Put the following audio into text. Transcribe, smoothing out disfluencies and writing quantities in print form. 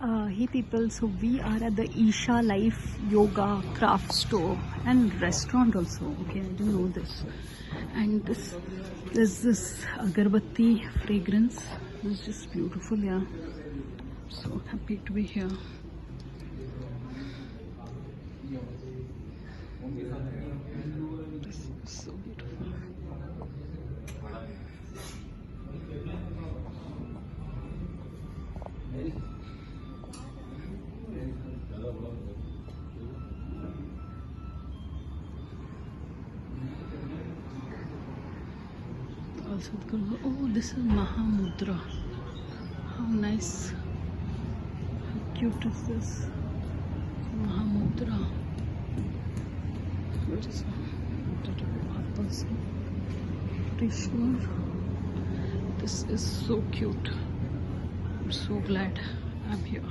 Hey people, so we are at the Isha Life Yoga Craft Store and restaurant also. Okay, I didn't know this. And there's this agarbatti fragrance. It's just beautiful, yeah. So happy to be here. This is so beautiful. Also, oh, this is Mahamudra. How nice. How cute is this? Mahamudra. What is it? Pretty sure. This is so cute. I'm so glad I'm here.